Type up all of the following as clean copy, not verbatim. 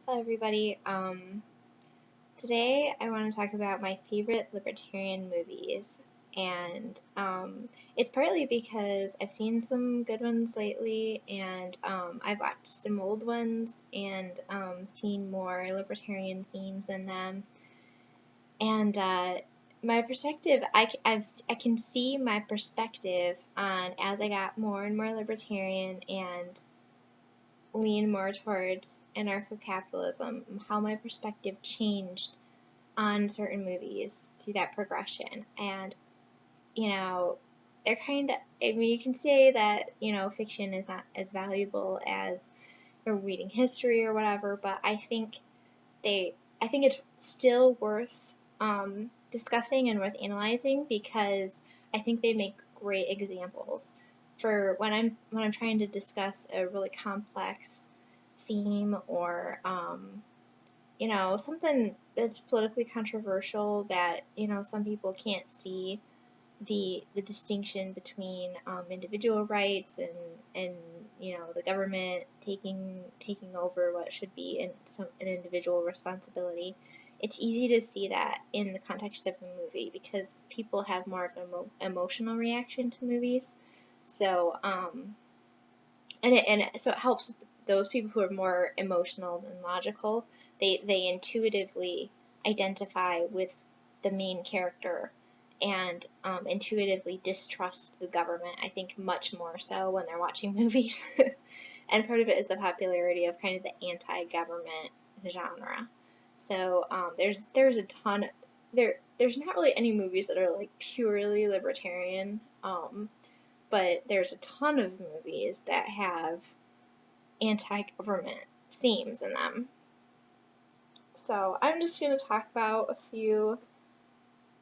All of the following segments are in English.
Hello, everybody. Today I want to talk about my favorite Libertarian movies, and it's partly because I've seen some good ones lately, and I've watched some old ones and seen more Libertarian themes in them. And my perspective, I can see my perspective on as I got more and more Libertarian and lean more towards anarcho-capitalism, how my perspective changed on certain movies through that progression. And, they're you can say that, fiction is not as valuable as reading history or whatever, but I think it's still worth discussing and worth analyzing because I think they make great examples for when I'm trying to discuss a really complex theme or something that's politically controversial that some people can't see the distinction between individual rights and the government taking over what should be an individual responsibility. It's easy to see that in the context of a movie because people have more of an emotional reaction to movies. So so it helps those people who are more emotional than logical. They intuitively identify with the main character and intuitively distrust the government, I think, much more so when they're watching movies. And part of it is the popularity of kind of the anti-government genre. So there's a ton. There's not really any movies that are like purely libertarian, but there's a ton of movies that have anti-government themes in them. So I'm just going to talk about a few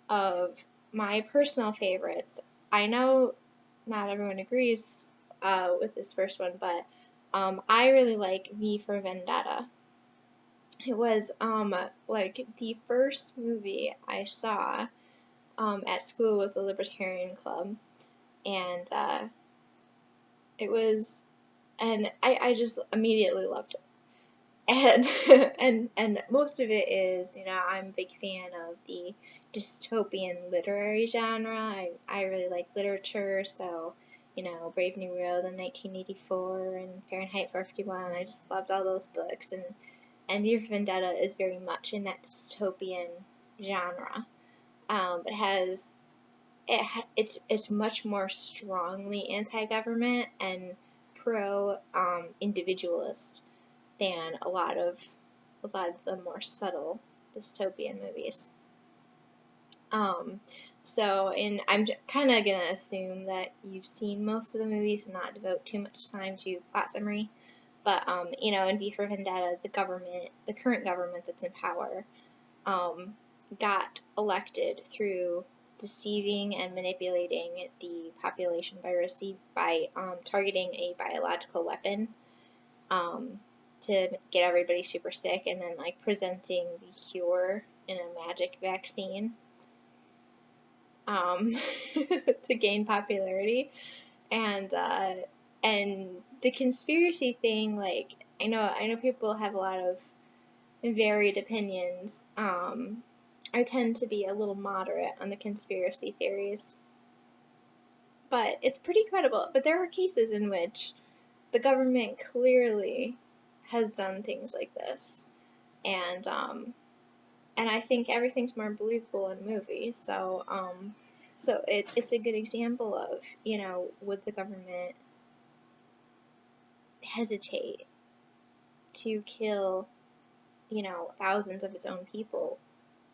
of my personal favorites. I know not everyone agrees with this first one, but I really like V for Vendetta. It was like the first movie I saw at school with the Libertarian Club, and it was, and I just immediately loved it. And most of it is, I'm a big fan of the dystopian literary genre. I really like literature, so, Brave New World in 1984 and Fahrenheit 451. I just loved all those books, and V for Vendetta is very much in that dystopian genre. It's much more strongly anti-government and pro-individualist than a lot of the more subtle dystopian movies. And I'm kind of gonna assume that you've seen most of the movies and not devote too much time to plot summary. But in V for Vendetta, the current government that's in power, got elected through deceiving and manipulating the population by targeting a biological weapon to get everybody super sick, and then presenting the cure in a magic vaccine to gain popularity. And the conspiracy thing, I know people have a lot of varied opinions. I tend to be a little moderate on the conspiracy theories, but it's pretty credible. But there are cases in which the government clearly has done things like this, and I think everything's more believable in movies. So it's a good example of, would the government hesitate to kill, thousands of its own people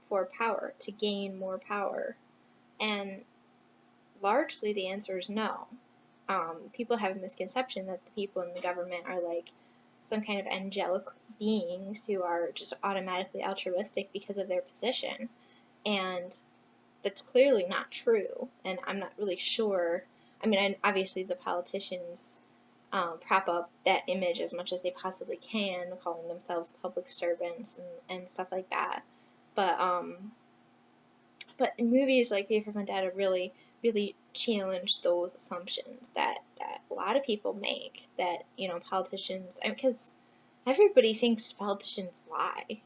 for power, to gain more power? And largely the answer is no. People have a misconception that the people in the government are like some kind of angelic beings who are just automatically altruistic because of their position. And that's clearly not true. And I'm not really sure. I mean, obviously the politicians prop up that image as much as they possibly can, calling themselves public servants and stuff like that. But in movies like V for Vendetta really challenge those assumptions that a lot of people make, that politicians, because everybody thinks politicians lie.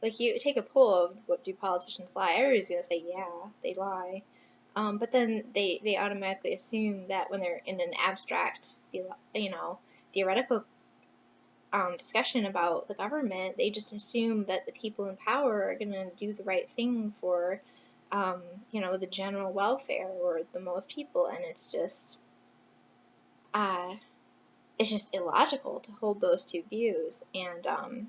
Like, you take a poll of what do politicians lie, everybody's gonna say, yeah, they lie. But then they automatically assume that when they're in an abstract, theoretical discussion about the government, they just assume that the people in power are going to do the right thing for, the general welfare or the most people, and it's just illogical to hold those two views. And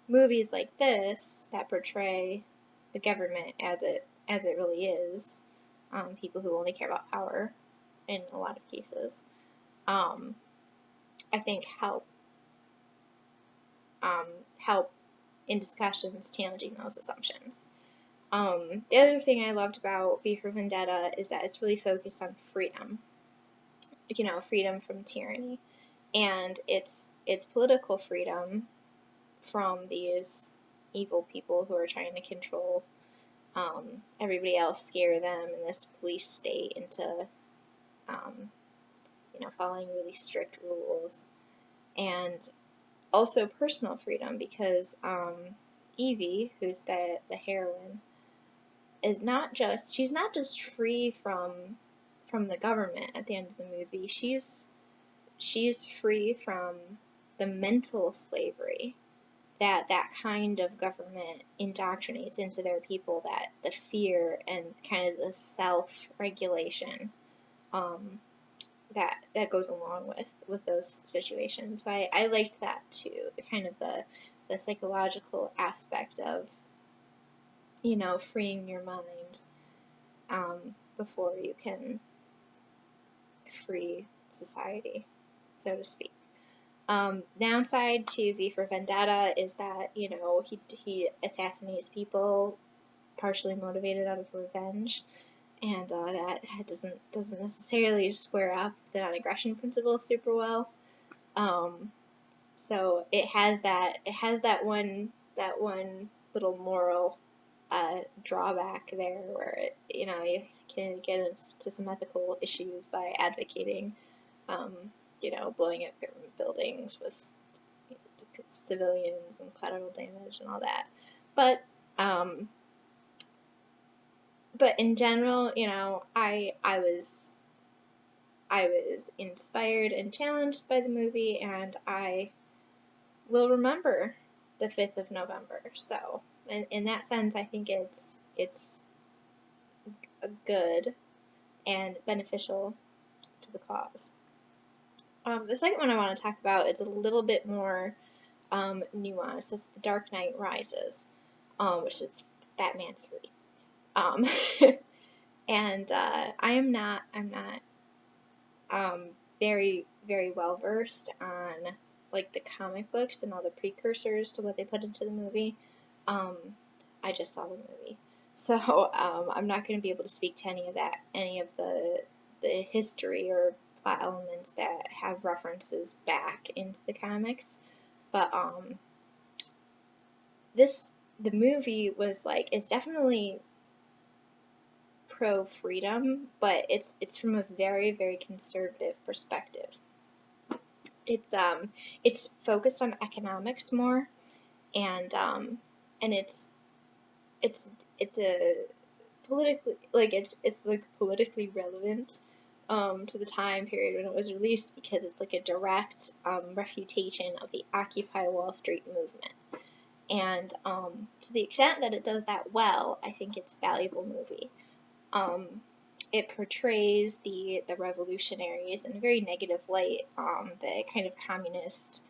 movies like this that portray the government as it really is, people who only care about power in a lot of cases, I think help in discussions challenging those assumptions. The other thing I loved about V for Vendetta is that it's really focused on freedom, freedom from tyranny, and it's political freedom from these evil people who are trying to control everybody else, scare them in this police state into following really strict rules, and also personal freedom, because Evie, who's the heroine, she's not just free from the government at the end of the movie. She's free from the mental slavery that kind of government indoctrinates into their people, that the fear and kind of the self-regulation that goes along with those situations. So I liked that too, the kind of the psychological aspect of freeing your mind before you can free society, so to speak. Downside to V for Vendetta is that he assassinates people partially motivated out of revenge, and that doesn't necessarily square up with the non-aggression principle super well. So it has that one little moral drawback there, where you can get into some ethical issues by advocating, blowing up government buildings with civilians and collateral damage and all that. But in general, I was inspired and challenged by the movie, and I will remember the 5th of November. So, in that sense, I think it's good and beneficial to the cause. The second one I want to talk about is a little bit more nuanced. It's The Dark Knight Rises, which is Batman 3. And I'm not very, very well versed on like the comic books and all the precursors to what they put into the movie. I just saw the movie, so I'm not going to be able to speak to any of the history or plot elements that have references back into the comics. But the movie was it's definitely pro-freedom, but it's from a very, very conservative perspective. It's focused on economics more, and it's a politically politically relevant to the time period when it was released, because it's a direct refutation of the Occupy Wall Street movement. And to the extent that it does that well, I think it's a valuable movie. It portrays the revolutionaries in a very negative light, the kind of communist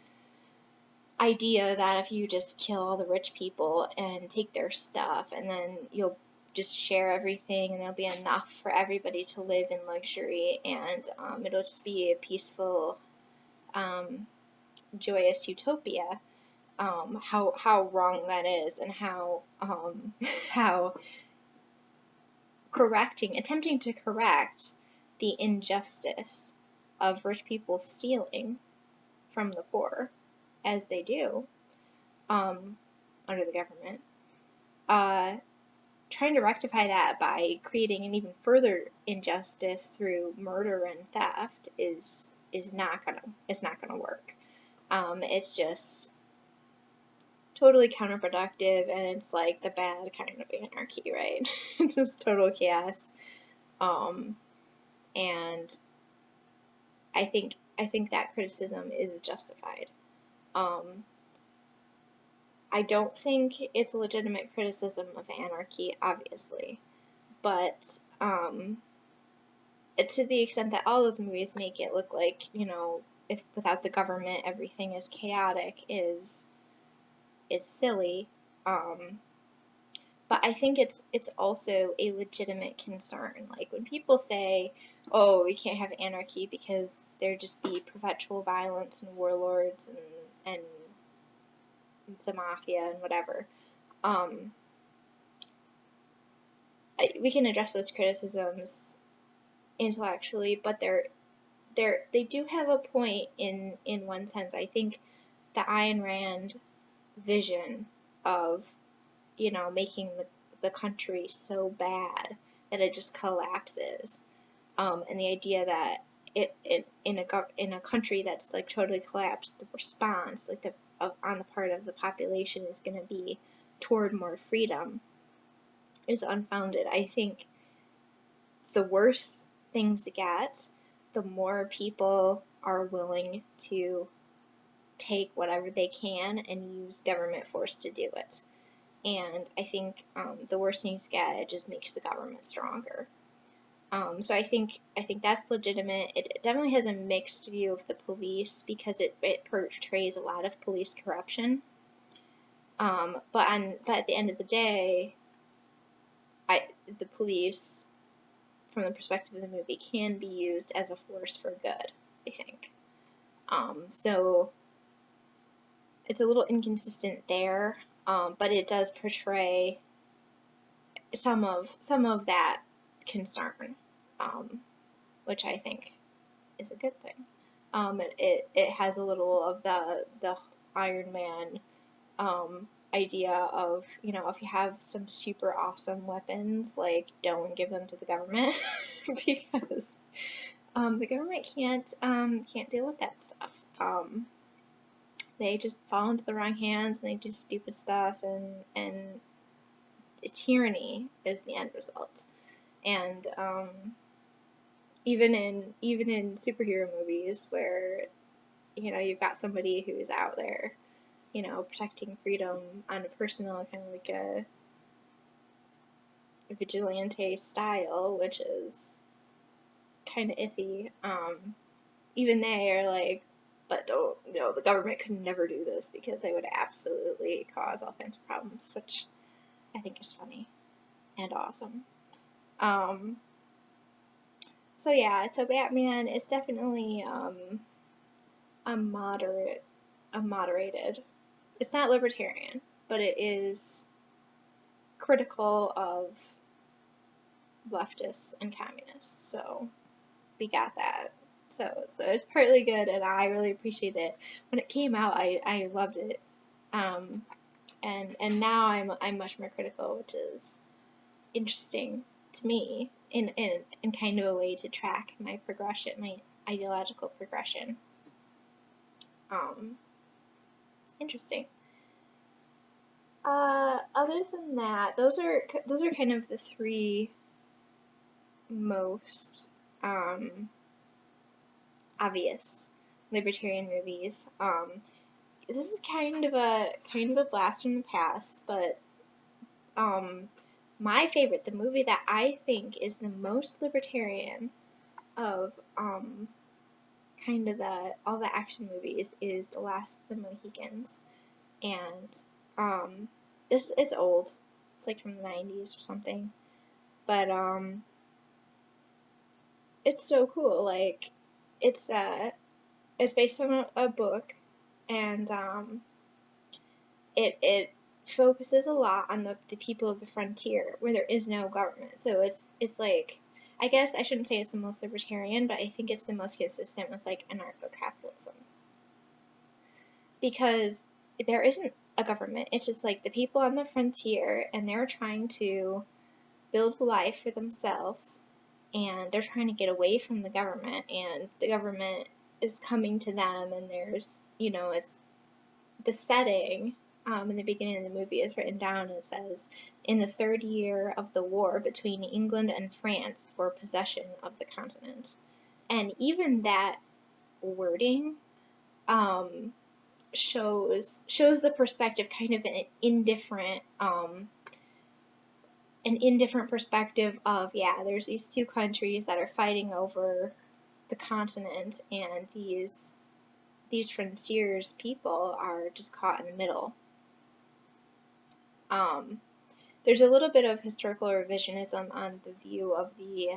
idea that if you just kill all the rich people and take their stuff, and then you'll just share everything, and there'll be enough for everybody to live in luxury, and it'll just be a peaceful, joyous utopia. How wrong that is, and how attempting to correct the injustice of rich people stealing from the poor, as they do, under the government, trying to rectify that by creating an even further injustice through murder and theft is not gonna work. It's just totally counterproductive, and it's like the bad kind of anarchy, right? It's just total chaos. And I think that criticism is justified. I don't think it's a legitimate criticism of anarchy, obviously, but to the extent that all those movies make it look like, if without the government everything is chaotic, is silly. But I think it's also a legitimate concern. Like when people say, "Oh, we can't have anarchy because there'd just be perpetual violence and warlords and the mafia and whatever," we can address those criticisms intellectually, but they do have a point in one sense. I think the Ayn Rand vision of, making the country so bad that it just collapses, and the idea that in a country that's like totally collapsed, the response, like on the part of the population, is going to be toward more freedom, is unfounded. I think the worse things get, the more people are willing to take whatever they can and use government force to do it. And I think the worse things get, it just makes the government stronger. So I think that's legitimate. It definitely has a mixed view of the police because it portrays a lot of police corruption. But at the end of the day, the police, from the perspective of the movie, can be used as a force for good, I think. So it's a little inconsistent there, but it does portray some of that concern, which I think is a good thing. It has a little of the Iron Man idea of, if you have some super awesome weapons, like, don't give them to the government because the government can't deal with that stuff. They just fall into the wrong hands and they do stupid stuff, and tyranny is the end result. And even in superhero movies where you've got somebody who's out there protecting freedom on a personal, kind of like a vigilante style, which is kind of iffy, even they are like, but don't, the government could never do this because they would absolutely cause all kinds of problems, which I think is funny and awesome. So yeah, so Batman is definitely a moderated. It's not libertarian, but it is critical of leftists and communists. So we got that. So it's partly good, and I really appreciate it. When it came out, I loved it. And now I'm much more critical, which is interesting to me in kind of a way to track my progression, my ideological progression. Interesting. Other than that, those are kind of the three most obvious libertarian movies. This is kind of a blast from the past, but my favorite, the movie that I think is the most libertarian of kind of all the action movies, is The Last of the Mohicans. And it's old. It's like from the 90s or something. But it's so cool. Like, it's based on a book, and it focuses a lot on the people of the frontier where there is no government. So it's like, I guess I shouldn't say it's the most libertarian, but I think it's the most consistent with like anarcho-capitalism. Because there isn't a government. It's just like the people on the frontier, and they're trying to build a life for themselves, and they're trying to get away from the government, and the government is coming to them, and there's, it's the setting in the beginning of the movie is written down. It says, in the 3rd year of the war between England and France for possession of the continent. And even that wording shows the perspective, kind of an indifferent perspective of, yeah, there's these two countries that are fighting over the continent, and these frontiers people are just caught in the middle. There's a little bit of historical revisionism on the view of the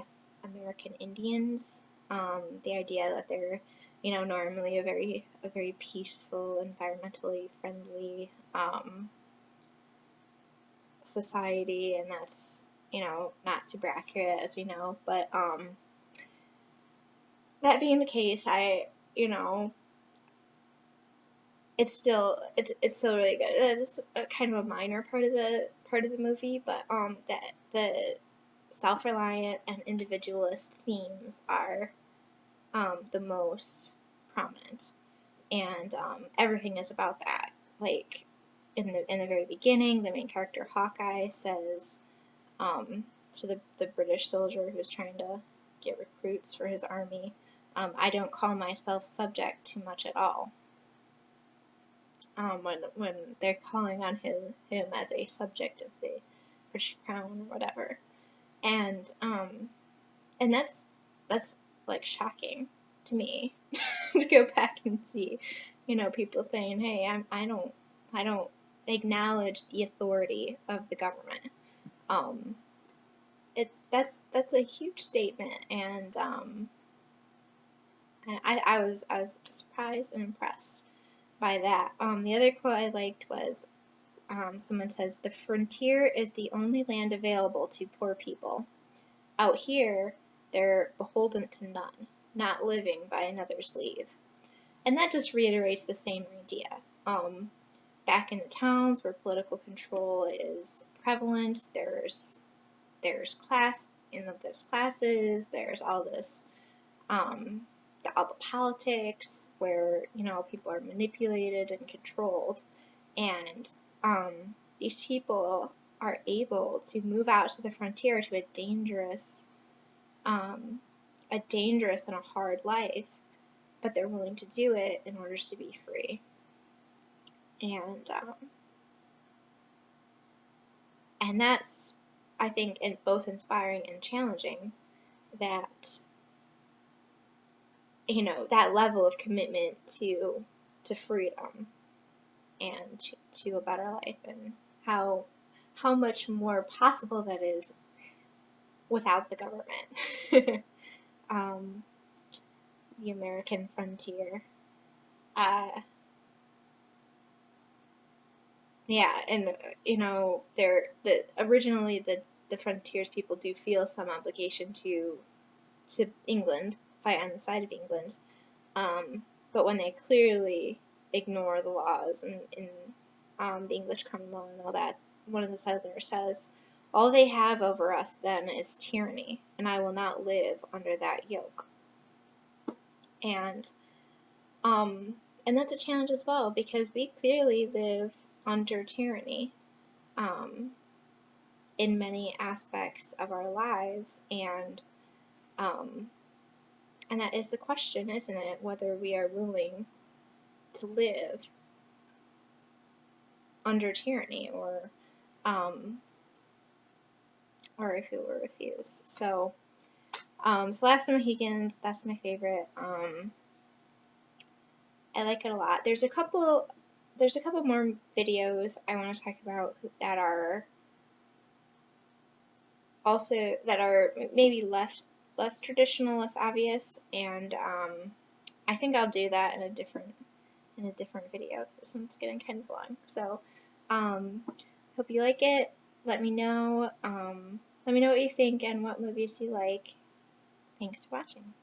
American Indians, the idea that they're, normally a very peaceful, environmentally friendly society, and that's, not super accurate, as we know. But that being the case, it's still really good. It's kind of a minor part of the movie, but that the self-reliant and individualist themes are the most prominent, and everything is about that. Like in the very beginning, the main character Hawkeye says to the British soldier who's trying to get recruits for his army, I don't call myself subject to much at all. When they're calling on him as a subject of the British Crown or whatever, and that's like shocking to me to go back and see, people saying, hey, I don't acknowledge the authority of the government. That's a huge statement, and I was surprised and impressed by that. The other quote I liked was, someone says, the frontier is the only land available to poor people. Out here, they're beholden to none, not living by another's leave. And that just reiterates the same idea. Back in the towns where political control is prevalent, there's class, there's classes, there's all this, all the politics where, people are manipulated and controlled. And these people are able to move out to the frontier to a dangerous and a hard life, but they're willing to do it in order to be free. And that's, I think, both inspiring and challenging, that that level of commitment to freedom and to a better life, and how much more possible that is without the government. The American frontier. Yeah, and originally the frontiers people do feel some obligation to England, fight on the side of England, but when they clearly ignore the laws and the English common law and all that, one of the settlers says, all they have over us then is tyranny, and I will not live under that yoke. And that's a challenge as well, because we clearly live under tyranny in many aspects of our lives, and that is the question, isn't it? Whether we are willing to live under tyranny, or if we will refuse. So Last of the Mohicans, that's my favorite. I like it a lot. There's a couple more videos I want to talk about that are maybe less traditional, less obvious, and I think I'll do that in a different video. This one's getting kind of long. So hope you like it. Let me know. Let me know what you think and what movies you like. Thanks for watching.